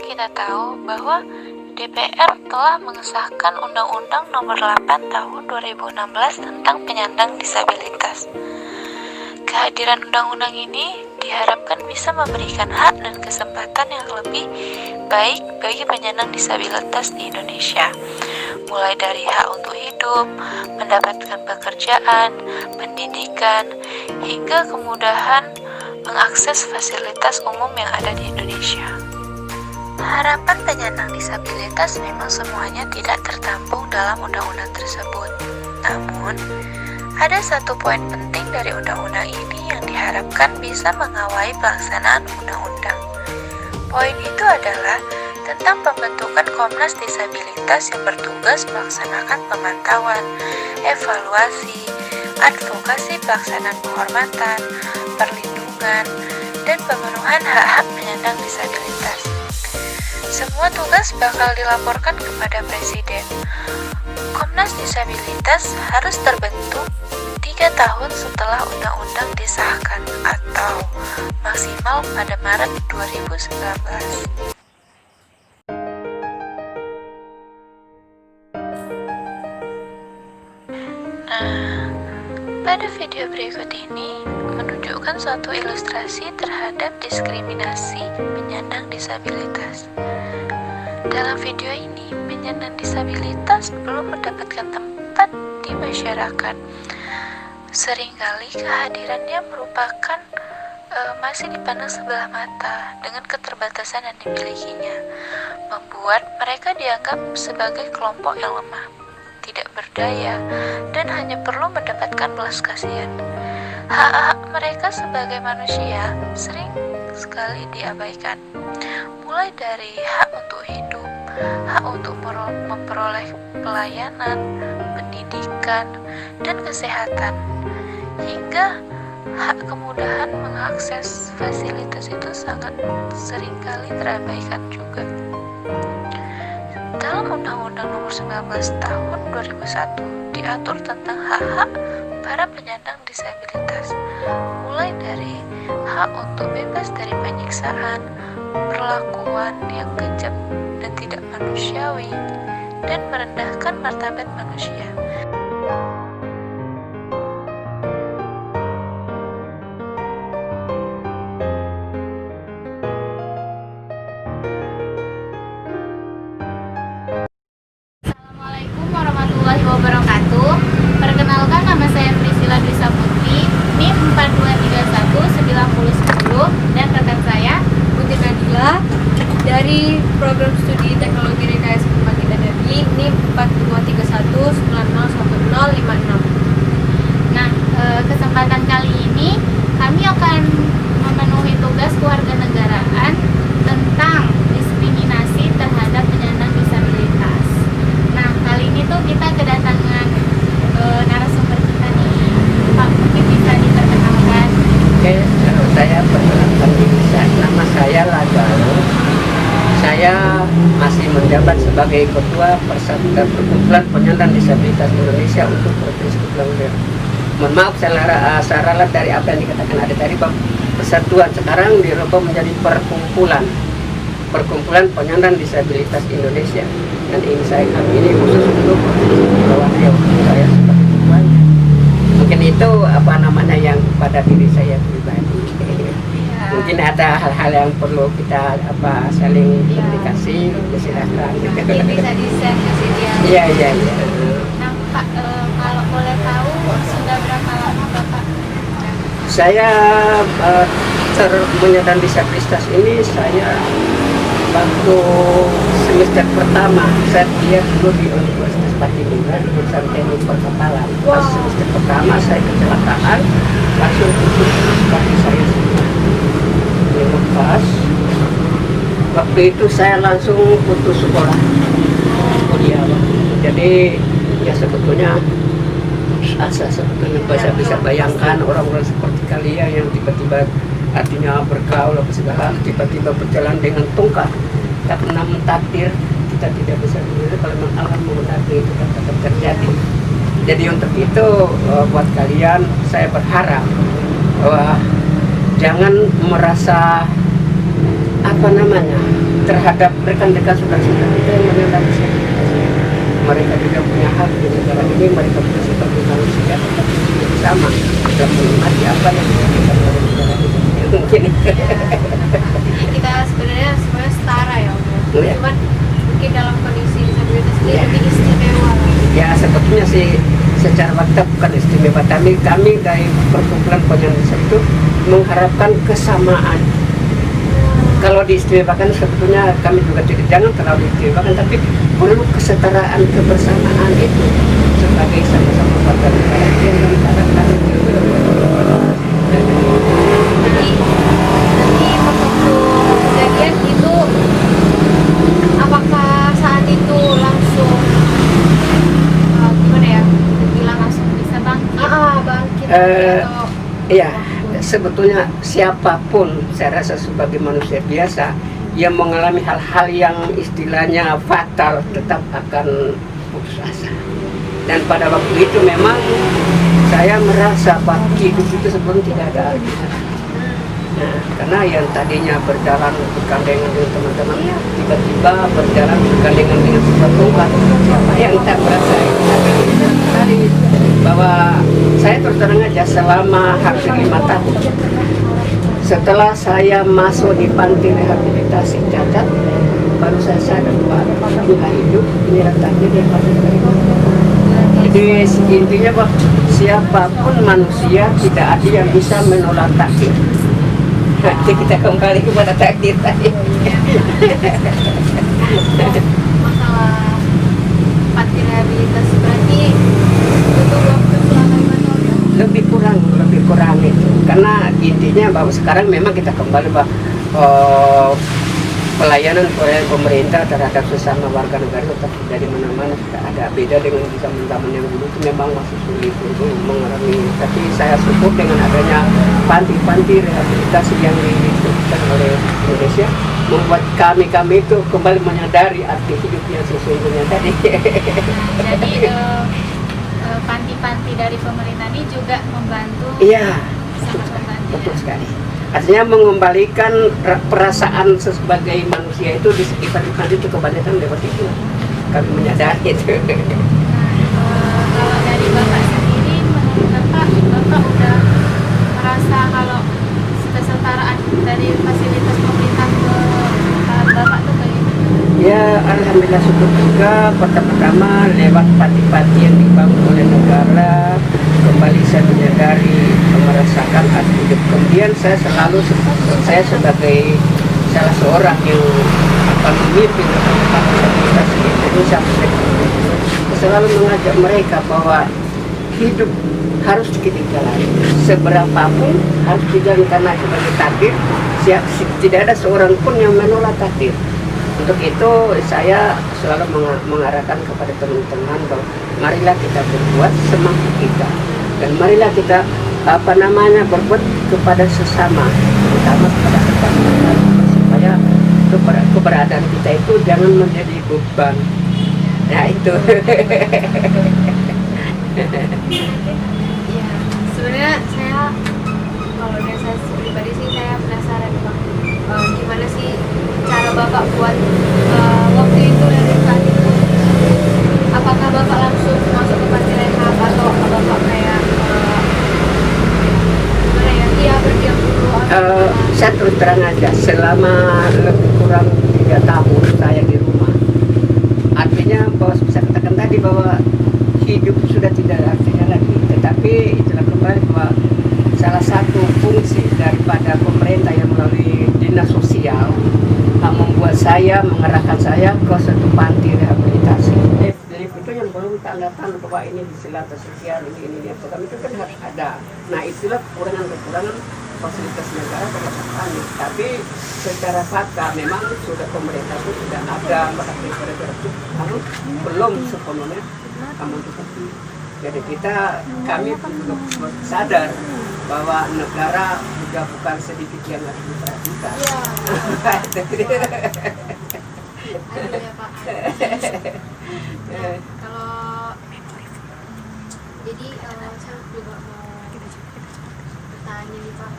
kita tahu bahwa DPR telah mengesahkan Undang-Undang Nomor 8 Tahun 2016 tentang penyandang disabilitas. Kehadiran undang-undang ini diharapkan bisa memberikan hak dan kesempatan yang lebih baik bagi penyandang disabilitas di Indonesia, mulai dari hak untuk hidup, mendapatkan pekerjaan, pendidikan, hingga kemudahan mengakses fasilitas umum yang ada di Indonesia. Harapan penyandang disabilitas memang semuanya tidak tertampung dalam undang-undang tersebut. Namun, ada satu poin penting dari undang-undang ini yang diharapkan bisa mengawali pelaksanaan undang-undang. Poin itu adalah tentang pembentukan Komnas Disabilitas yang bertugas melaksanakan pemantauan, evaluasi, advokasi pelaksanaan penghormatan, perlindungan, dan pemenuhan hak-hak penyandang disabilitas. Semua tugas bakal dilaporkan kepada Presiden. Komnas Disabilitas harus terbentuk 3 tahun setelah undang-undang disahkan atau maksimal pada Maret 2019. Pada video berikut ini menunjukkan suatu ilustrasi terhadap diskriminasi penyandang disabilitas. Dalam video ini, penyandang disabilitas belum mendapatkan tempat di masyarakat. Seringkali kehadirannya merupakan masih dipandang sebelah mata dengan keterbatasan yang dimilikinya, membuat mereka dianggap sebagai kelompok yang lemah, tidak berdaya, dan hanya perlu mendapatkan belas kasihan. Hak-hak mereka sebagai manusia sering sekali diabaikan, mulai dari hak untuk hidup, hak untuk memperoleh pelayanan, pendidikan, dan kesehatan, hingga hak kemudahan mengakses fasilitas itu sangat seringkali terabaikan juga. Dalam Undang-Undang Nomor 19 Tahun 2001 diatur tentang hak-hak para penyandang disabilitas, mulai dari hak untuk bebas dari penyiksaan, perlakuan yang kejam dan tidak manusiawi, dan merendahkan martabat manusia. Assalamualaikum warahmatullahi wabarakatuh. Perkenalkan, nama saya Priscilla Dwi Putri, NIM 42319010, dan rekan saya Putri Nadila dari program studi teknologi rekayasa pembangkitan energi NIM 4231901056. Nah, kesempatan kali ini kami akan memenuhi tugas kewarganegaraan tentang diskriminasi terhadap penyandang disabilitas. Nah, kali ini tuh kita kedatangan narasumber kita nih. Pak, mungkin bisa diperkenalkan. Oke, saya perkenalkan diri saya. Nama saya Lagalo. Saya masih menjabat sebagai Ketua Perkumpulan Penyandang Disabilitas Indonesia untuk Provinsi Kepulauan Riau. Mohon maaf, saya ralat dari apa yang dikatakan ada tadi, Pak. Persatuan sekarang dirubah menjadi Perkumpulan Penyandang Disabilitas Indonesia. Dan ini saya ini khusus untuk Provinsi Kepulauan Riau. Saya sebagai ketuanya. Mungkin itu apa namanya yang pada diri saya pribadi. Mungkin ada hal-hal yang perlu kita saling komunikasi, ya silakan. Mungkin bisa di-share ke sini ya. Iya. Nah, Pak, kalau boleh tahu sudah berapa lama Bapak? Saya penyandang disabilitas ini saya waktu semester pertama saya kuliah dulu di Universitas Patimura di jurusan teknik perkapalan. Pas semester pertama saya kecelakaan, langsung putus kaki saya semua. Lepas waktu itu saya langsung putus sekolah kuliah. Jadi ya sebetulnya saya bisa bayangkan orang-orang seperti kalian yang tiba-tiba artinya bergaul apa segala, tiba-tiba berjalan dengan tongkat karena mentakdir kita tidak bisa memilih. Kalau memang alam menghendaki itu akan terjadi. Jadi untuk itu buat kalian saya berharap bahwa jangan merasa terhadap rekan-rekan saudara-saudara kita yang menyandang disabilitas. Mereka juga punya hak di negara ini, mereka juga sebagai manusia tetapi juga sama dalam menikmati apa yang diberikan oleh negara ini. Mungkin Jadi kita sebenarnya semuanya setara ya Om. Iya. Cuman mungkin dalam kondisi disabilitas ini lebih istimewa lah. ya sebetulnya sih secara fakta bukan istimewa, tapi kami dari perkumpulan penyandang disabilitas itu mengharapkan kesamaan. Kalau diistimewakan sebetulnya kami juga tidak, jangan terlalu diistimewakan, tapi perlu kesetaraan, kebersamaan itu sebagai sama-sama warga negara yang diharapkan. Jadi nanti waktu kejadian itu apakah saat itu langsung gimana ya? Bilang langsung bisa bangkit? Bangkit atau Iya, sebetulnya siapapun saya rasa sebagai manusia biasa yang mengalami hal-hal yang istilahnya fatal tetap akan putus asa. Dan pada waktu itu memang saya merasa bahwa hidup itu sebelum tidak ada artinya. Nah, karena yang tadinya berjalan bergandengan dengan teman-teman, tiba-tiba berjalan bergandengan dengan sesuatu siapa yang tak merasa bahwa saya terus terang aja selama hampir 5 tahun setelah saya masuk di panti rehabilitasi cacat, baru saya sadar bahwa ini hidup ini letaknya di panti rehabilitasi. Jadi intinya bahwa siapapun manusia tidak ada yang bisa menolak takdir. Nanti kita kembali kepada takdir tadi. masalah panti rehabilitasi berarti butuh waktu selama 5 tahun ya? lebih kurang itu, karena intinya bahwa sekarang memang kita kembali bahwa pelayanan pemerintah terhadap sesama warga negara tetap dari mana-mana sudah ada, beda dengan di zaman yang dulu itu memang masih sulit untuk mengalami. Tapi saya syukur dengan adanya panti-panti rehabilitasi yang dilakukan oleh Indonesia membuat kami itu kembali menyadari arti hidup yang sesungguhnya tadi. Jadi panti-panti dari pemerintah ini juga membantu. Iya, Sangat membantu. betul sekali. Artinya mengembalikan perasaan sebagai manusia itu di sekitar itu kebanyakan lewat itu. Kami menyadari itu. Kalau dari Bapak sendiri, menurut Bapak udah merasa kalau kesetaraan dari fasilitas pemerintah ke Bapak tuh bagaimana? Ya, alhamdulillah syukur juga. Pertama lewat panti-panti yang dibangun oleh negara, kembali saya menyadari, merasakan arti hidup. Kemudian saya sebagai salah seorang yang akan memimpin fasilitas di Indonesia, saya selalu mengajak mereka bahwa hidup harus kita jalani. Seberapapun harus dijalani karena sebagai takdir, tidak ada seorang pun yang menolak takdir. Untuk itu saya selalu mengarahkan kepada teman-teman bahwa marilah kita berbuat semampu kita, dan marilah kita berbuat kepada sesama, terutama kepada tetangga, supaya keberadaan kita itu jangan menjadi beban. Nah itu. Ya, sebenarnya saya kalau dari saya pribadi sih saya penasaran Bang, gimana sih cara Bapak buat waktu itu dari saat itu, apakah Bapak langsung masuk ke panti rehab atau Bapak kayak gimana ya, dia berdiam dulu atau Saya terus terang aja, selama lebih kurang 3 tahun saya di rumah, artinya bahwa saya katakan tadi bahwa hidup sudah tidak ada artinya lagi. Tetapi itulah kembali bahwa salah satu fungsi daripada pemerintah yang melalui dinas sosial membuat saya, mengarahkan saya ke suatu panti rehabilitasi. Lift itu yang belum tanda bahwa ini di selatan sosial ini program itu kan harus ada. Nah itulah kekurangan fasilitas negara terhadap kami. Tapi secara fakta memang sudah pemerintah itu sudah ada, namun belum sepenuhnya tetapi jadi kami juga sadar bahwa negara juga bukan sedikit yang harus diperhatikan. aduh ya Pak. Nah, kalau jadi saya juga mau bertanya nih Pak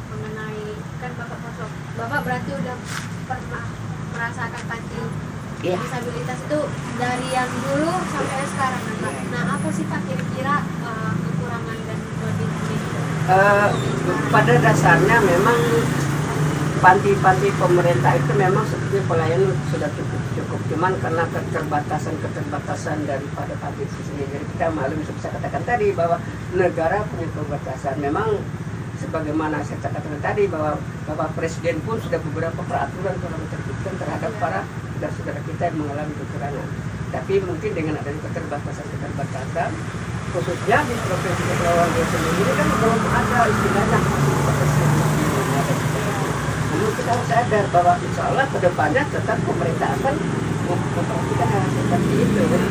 mengenai, kan Bapak berarti udah pernah merasakan panti Iya. disabilitas itu dari yang dulu sampai sekarang kan, Pak. Nah, apa sih Pak kira-kira kekurangan dan kelebihan itu? Pada dasarnya memang panti-panti pemerintah itu memang sebetulnya pelayanan sudah cukup, cuman karena keterbatasan daripada panti itu sendiri. Jadi kita maklum bisa katakan tadi bahwa negara punya keterbatasan. Memang sebagaimana saya katakan tadi bahwa Bapak Presiden pun sudah beberapa peraturan telah diterbitkan terhadap para saudara-saudara kita yang mengalami kekurangan. Tapi mungkin dengan adanya keterbatasan khususnya di Provinsi Kepulauan Riau sendiri kan belum ada istilahnya namun kita harus sadar bahwa insya Allah ke depannya tetap pemerintah akan memperhatikan hal seperti itu. Pak,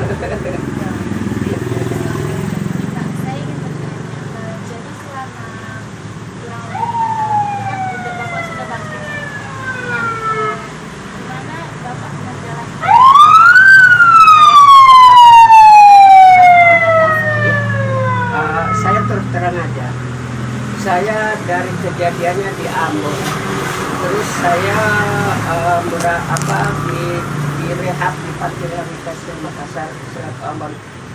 saya ingin bertanya, jadi selama kurang lebih 5 tahun itu kan Bapak sudah bangkit. Nah, gimana Bapak menjalankan Saya terus terang aja, saya dari kejadiannya di Ambon, terus saya di rehab di panti rehabilitasi Makassar, Selat Ambon.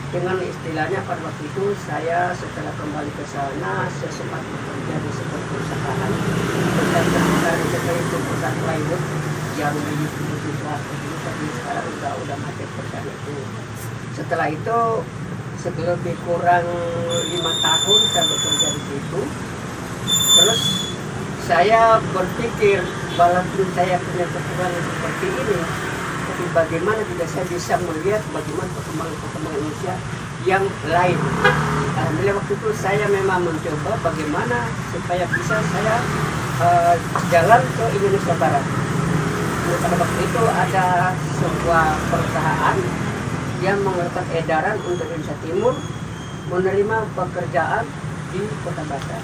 Dengan istilahnya pada waktu itu saya setelah kembali ke sana, saya sempat bekerja di sebuah perusahaan. Perusahaan terbesar setelah itu perusahaan plywood yang di tapi sekarang udah mati perusahaan itu. Setelah itu lebih kurang 5 tahun saya bekerja di situ. Terus saya berpikir walaupun saya punya kekurangan seperti ini, tapi bagaimana juga saya bisa melihat bagaimana perkembangan Indonesia yang lain. Alhamdulillah waktu itu saya memang mencoba bagaimana supaya bisa saya jalan ke Indonesia Barat. Pada waktu itu ada sebuah perusahaan yang mengeluarkan edaran untuk Indonesia Timur menerima pekerjaan di Kota Batam.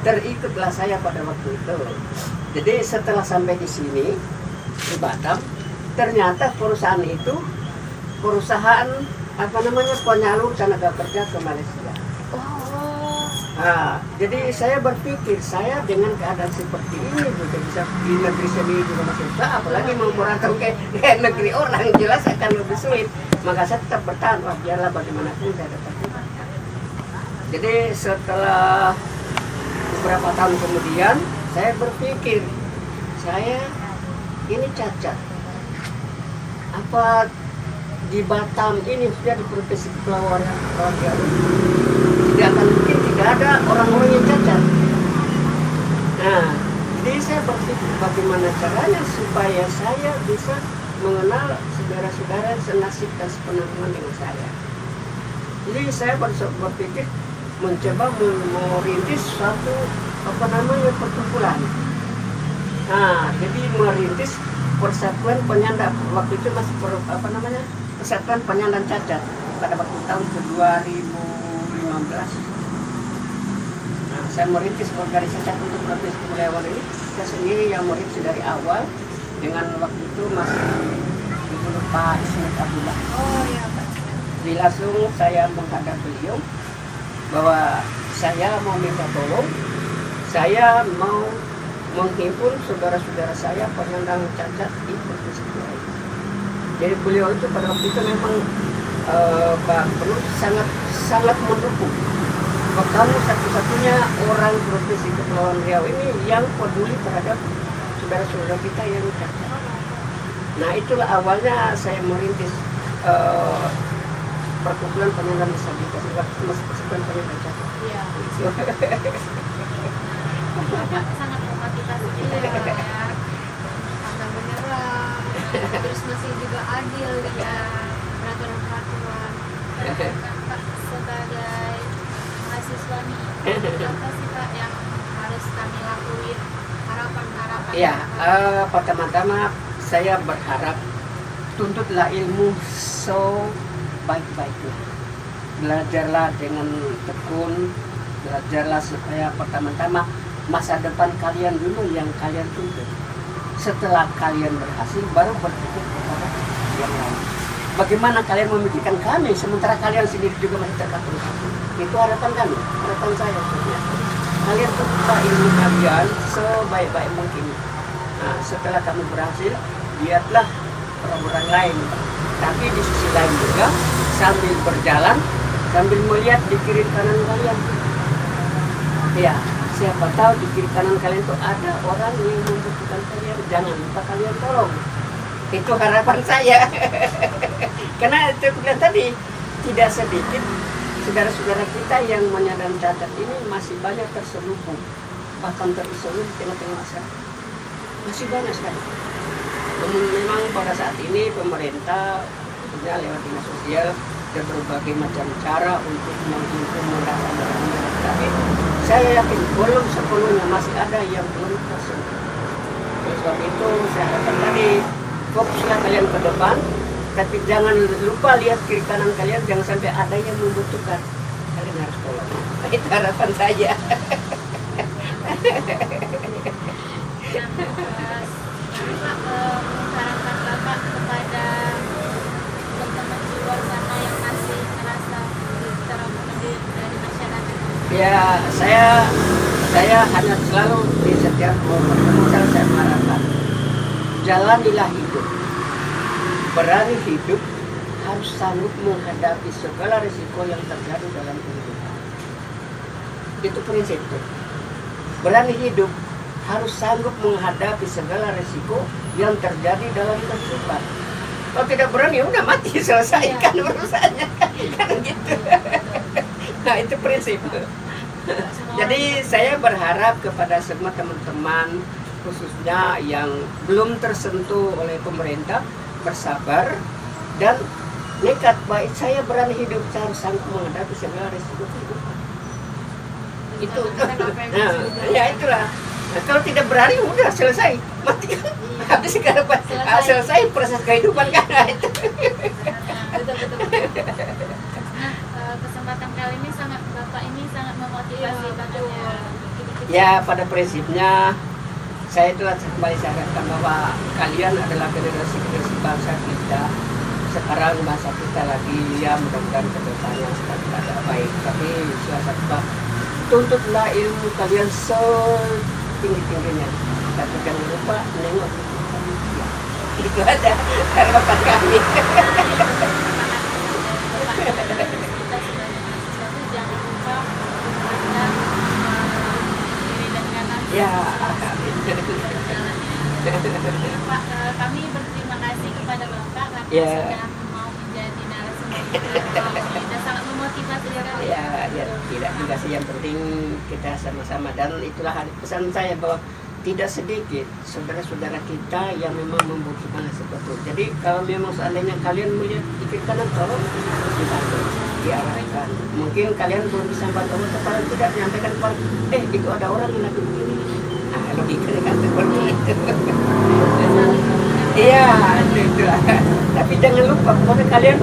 Terikutlah saya pada waktu itu. Jadi setelah sampai di sini di Batam, ternyata perusahaan itu perusahaan penyalur tenaga kerja ke Malaysia. Nah, jadi saya berpikir saya dengan keadaan seperti ini juga bisa di negeri sendiri juga masih susah, apalagi mau merantau ke negeri orang jelas akan lebih sulit. Maka saya tetap bertahan, biarlah bagaimanapun saya tetap bertahan. Jadi setelah beberapa tahun kemudian saya berpikir saya ini cacat. Apa di Batam ini sudah di Provinsi Kepulauan Riau tidak akan mungkin tidak ada orang-orang yang cacat. Nah, jadi saya berpikir bagaimana caranya supaya saya bisa mengenal saudara-saudara senasib dan sepenanggungan dengan saya. Jadi saya berpikir mencoba merintis suatu perkumpulan. Nah, jadi merintis persatuan penyandang waktu itu masih persatuan penyandang cacat pada waktu tahun 2015. Nah, saya merintis organisasi untuk Provinsi Kepulauan ini. Saya sendiri yang merintis dari awal dengan waktu itu masih dulu Pak Ismet Abdullah. Oh iya Pak. Jadi langsung saya menghadap beliau bahwa saya mau minta tolong, saya mau menghimpun saudara-saudara saya penyandang cacat di Provinsi Kepulauan. Jadi beliau itu pada waktu itu memang Pak Penuh sangat mendukung. Kamu satu-satunya orang Provinsi Kepulauan Riau ini yang peduli terhadap saudara-saudara kita yang cacat. Nah itulah awalnya saya merintis perkumpulan penyandang disabilitas, masih persatuan penyandang cacat. Iya. Bapak sangat memotivasi kita ya. Pantang menyerah. Terus masih juga adil ya peraturan-peraturan. Pak, sebagai mahasiswa nih, apa sih Pak yang harus kami lakuin, harapan-harapan? Ya, pertama-tama saya berharap tuntutlah ilmu sebaik-baiknya. Belajarlah dengan tekun, belajarlah supaya pertama-tama masa depan kalian dulu yang kalian tuntut. Setelah kalian berhasil, baru berpikir kepada yang lain. Bagaimana kalian memikirkan kami, sementara kalian sendiri juga masih tergantung. Itu harapan kami, harapan saya. Kalian tuntutlah ilmu kalian sebaik-baik mungkin. Nah, setelah kamu berhasil, lihatlah orang-orang lain. Tapi di sisi lain juga sambil berjalan, sambil melihat di kiri kanan kalian. Ya, siapa tahu di kiri kanan kalian itu ada orang yang membutuhkan kalian. Jangan lupa kalian tolong. Itu harapan saya. Karena itu bilang tadi, tidak sedikit saudara-saudara kita yang menyandang cacat ini masih banyak terselubung, bahkan terisolir di tengah-tengah masyarakat. Masih banyak sekali. Memang pada saat ini pemerintah punya lewat dinas sosial dan berbagai macam cara untuk menghimpun mereka. Tapi saya yakin belum sepenuhnya, masih ada yang belum tersentuh. Oleh sebab itu saya katakan tadi, fokuslah kalian ke depan, tapi jangan lupa lihat kiri kanan kalian, jangan sampai ada yang membutuhkan. Kalian harus tolong. Itu harapan saya. Harapan Bapak kepada teman-teman di luar sana yang masih merasa terakomodir dari masyarakat. Ya, saya hanya selalu di setiap momen saya mengharapkan, jalanilah hidup, berani hidup, harus sanggup menghadapi segala risiko yang terjadi dalam kehidupan. Itu prinsip itu. Berani hidup, harus sanggup menghadapi segala risiko yang terjadi dalam kehidupan. Kalau tidak berani, udah mati, selesaikan urusannya. Kan gitu. Nah, itu prinsip. Jadi saya berharap kepada semua teman-teman, khususnya yang belum tersentuh oleh pemerintah, bersabar dan nekat. Baik, saya berani hidup, saya harus sanggup menghadapi segala risiko kehidupan. Itu. Nah, ya itulah. Nah, kalau tidak berani, udah selesai, mati kan? Habis kehidupan, selesai proses kehidupan kan? Itu. Betul. Nah, kesempatan kali ini Bapak ini sangat memotivasi banget ya. Ya, pada prinsipnya saya itu kembali saya katakan bahwa kalian adalah generasi bangsa kita. Sekarang bangsa kita lagi, ya mudah-mudahan ke depannya sedang ada baik. Tapi saya katakan, tuntutlah ilmu kalian setinggi-tingginya. Tapi jangan lupa menengok. Itu aja harapan kami. Ya, Pak, kami berterima kasih kepada Bapak karena sudah mau menjadi narasumber kita, sangat memotivasi sekali. Ya, tidak juga sih, yang penting kita sama-sama, dan itulah pesan saya bahwa tidak sedikit saudara-saudara kita yang memang membutuhkan sesuatu. Jadi kalau memang seandainya kalian melihat pikir kanan, tolong dibantu, diarahkan. Mungkin kalian belum bisa bantu, tapi tidak nyampaikan kepada, itu ada orang yang lagi begini. Nah, logikanya kan seperti itu. Iya, itulah. Tapi jangan lupa, pokoknya kalian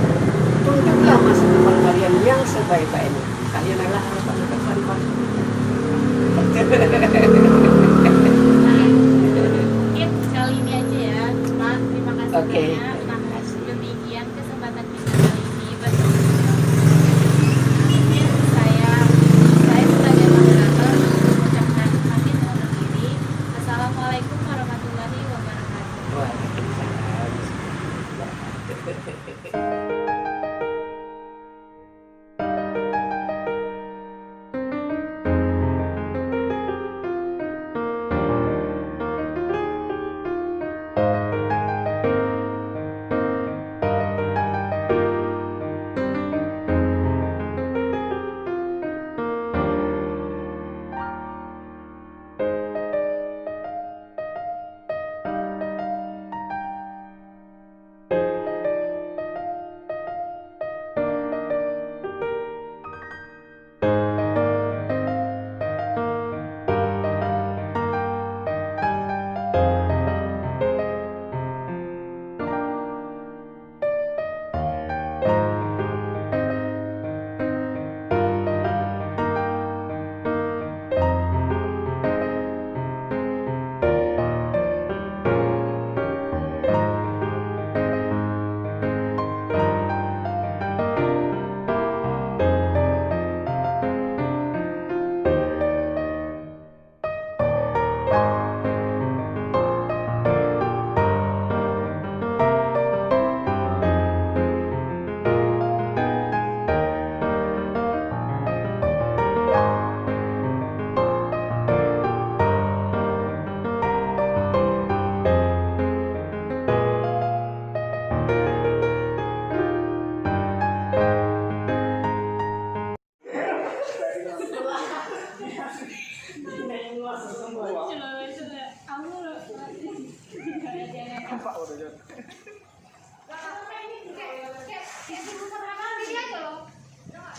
tunjuklah masa depan kalian yang sebaik-baiknya. Kalian adalah harapan depan Pak. Mungkin kali ini aja ya, Pak. Terima kasih Oke. banyak. Terima kasih. Demikian kesempatan kita kali ini bersama. Mungkin saya sebagai moderator mengucapkan pamit undur diri. Assalamualaikum warahmatullahi wabarakatuh. Waalaikumsalam.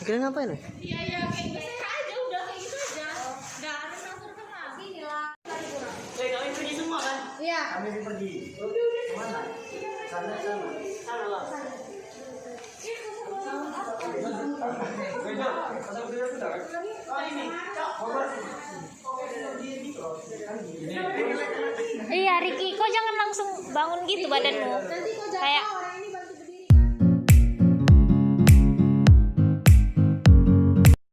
Kira ngapain nih? Iya, kayak gitu aja, udah kayak gitu aja. Udah langsung terkenal. Kami pergi semua kan? Iya. Kami pergi. Kemana? Sana. Sana lah. Iya, Riki, kok jangan langsung bangun gitu badanmu. Kayak